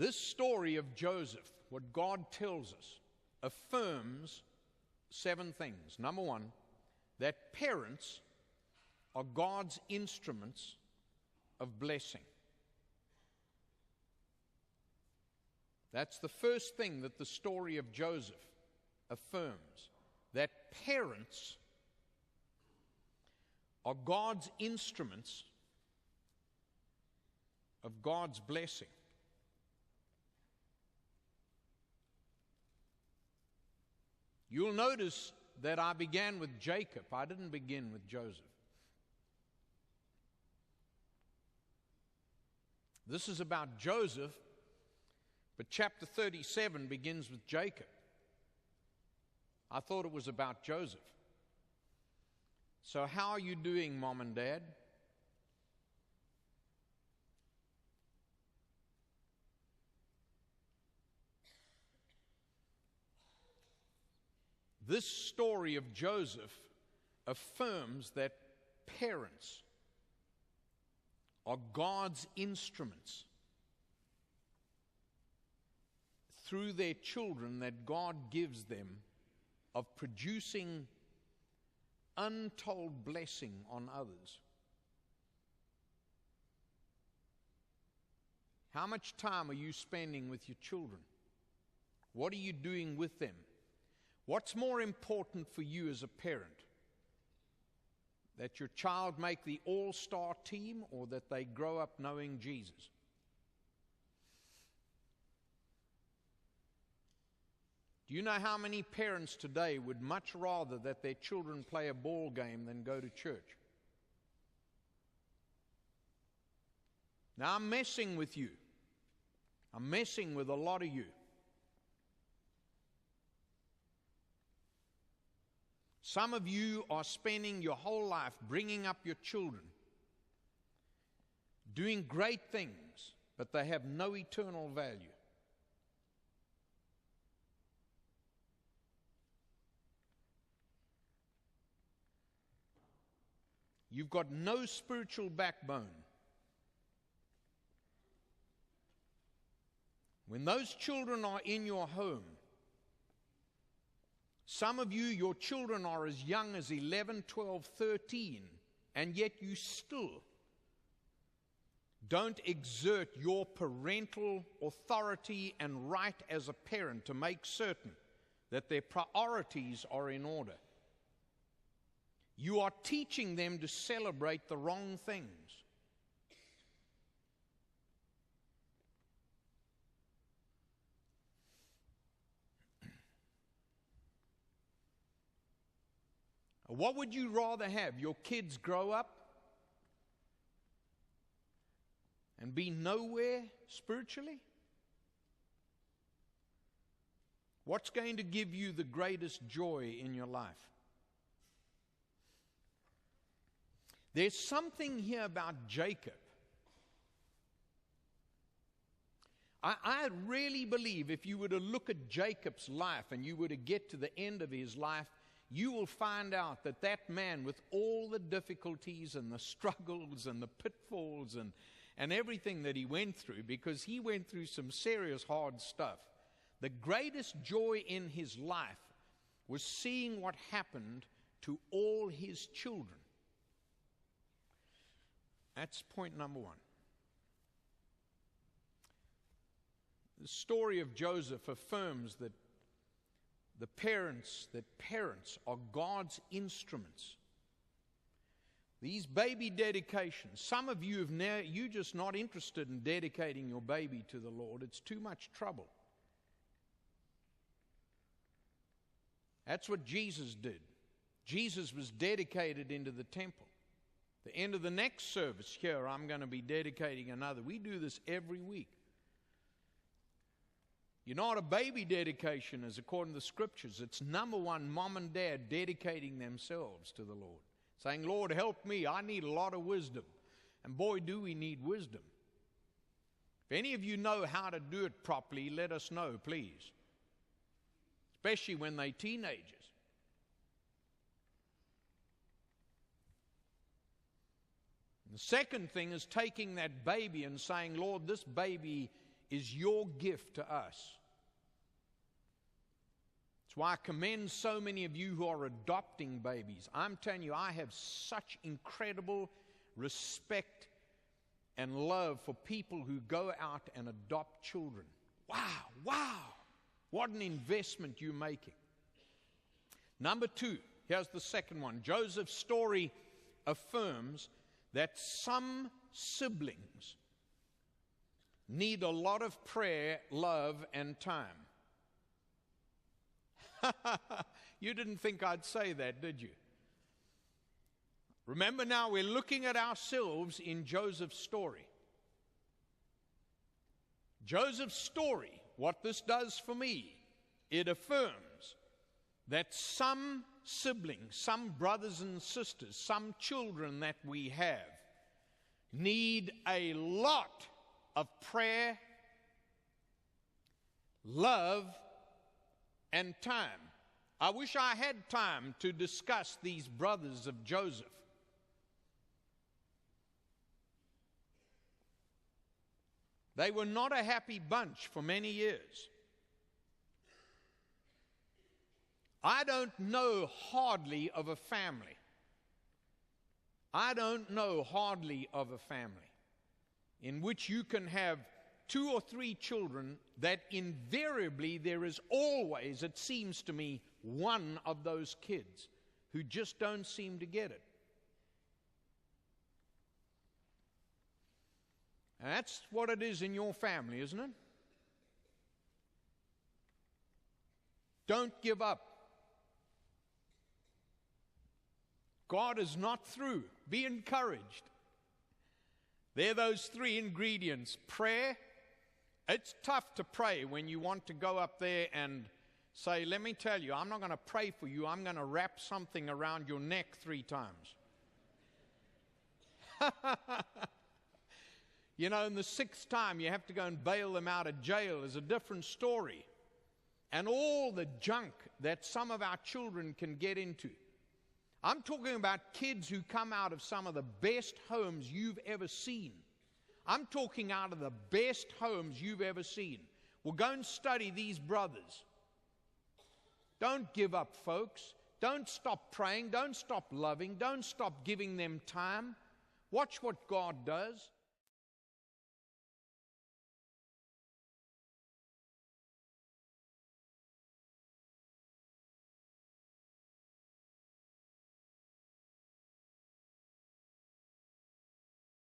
This story of Joseph, what God tells us, affirms 7 things. Number 1, that parents are God's instruments of blessing. That's the first thing that the story of Joseph affirms, that parents are God's instruments of God's blessing. You'll notice that I began with Jacob. I didn't begin with Joseph. This is about Joseph, but chapter 37 begins with Jacob. I thought it was about Joseph. So how are you doing, Mom and Dad? This story of Joseph affirms that parents are God's instruments through their children that God gives them of producing untold blessing on others. How much time are you spending with your children? What are you doing with them? What's more important for you as a parent? That your child make the all-star team or that they grow up knowing Jesus? Do you know how many parents today would much rather that their children play a ball game than go to church? Now I'm messing with you. I'm messing with a lot of you. Some of you are spending your whole life bringing up your children, doing great things, but they have no eternal value. You've got no spiritual backbone. When those children are in your home, some of you, your children are as young as 11, 12, 13, and yet you still don't exert your parental authority and right as a parent to make certain that their priorities are in order. You are teaching them to celebrate the wrong things. What would you rather have? Your kids grow up and be nowhere spiritually? What's going to give you the greatest joy in your life? There's something here about Jacob. I really believe if you were to look at Jacob's life and you were to get to the end of his life, you will find out that that man, with all the difficulties and the struggles and the pitfalls and everything that he went through, because he went through some serious hard stuff, the greatest joy in his life was seeing what happened to all his children. That's point number 1. The story of Joseph affirms that parents are God's instruments. These baby dedications, some of you you're just not interested in dedicating your baby to the Lord. It's too much trouble. That's what Jesus did. Jesus was dedicated into the temple. The end of the next service here, I'm going to be dedicating another. We do this every week. You know what a baby dedication is according to the Scriptures? It's number 1, mom and dad dedicating themselves to the Lord. Saying, Lord, help me. I need a lot of wisdom. And boy, do we need wisdom. If any of you know how to do it properly, let us know, please. Especially when they're teenagers. The second thing is taking that baby and saying, Lord, this baby is your gift to us. That's why I commend so many of you who are adopting babies. I'm telling you, I have such incredible respect and love for people who go out and adopt children. Wow, what an investment you're making. Number 2, here's the second one. Joseph's story affirms that some siblings need a lot of prayer, love, and time. You didn't think I'd say that, did you? Remember now, we're looking at ourselves in Joseph's story. Joseph's story, what this does for me, it affirms that some siblings, some brothers and sisters, some children that we have need a lot of prayer, love, and time. I wish I had time to discuss these brothers of Joseph. They were not a happy bunch for many years. I don't know hardly of a family. I don't know hardly of a family in which you can have 2 or 3 children that invariably there is always, it seems to me, one of those kids who just don't seem to get it. And that's what it is in your family, isn't it? Don't give up. God is not through. Be encouraged. There are those 3 ingredients. Prayer. It's tough to pray when you want to go up there and say, let me tell you, I'm not going to pray for you. I'm going to wrap something around your neck 3 times. You know, and the 6th time you have to go and bail them out of jail is a different story. And all the junk that some of our children can get into. I'm talking about kids who come out of some of the best homes you've ever seen. I'm talking out of the best homes you've ever seen. Well, go and study these brothers. Don't give up, folks. Don't stop praying. Don't stop loving. Don't stop giving them time. Watch what God does.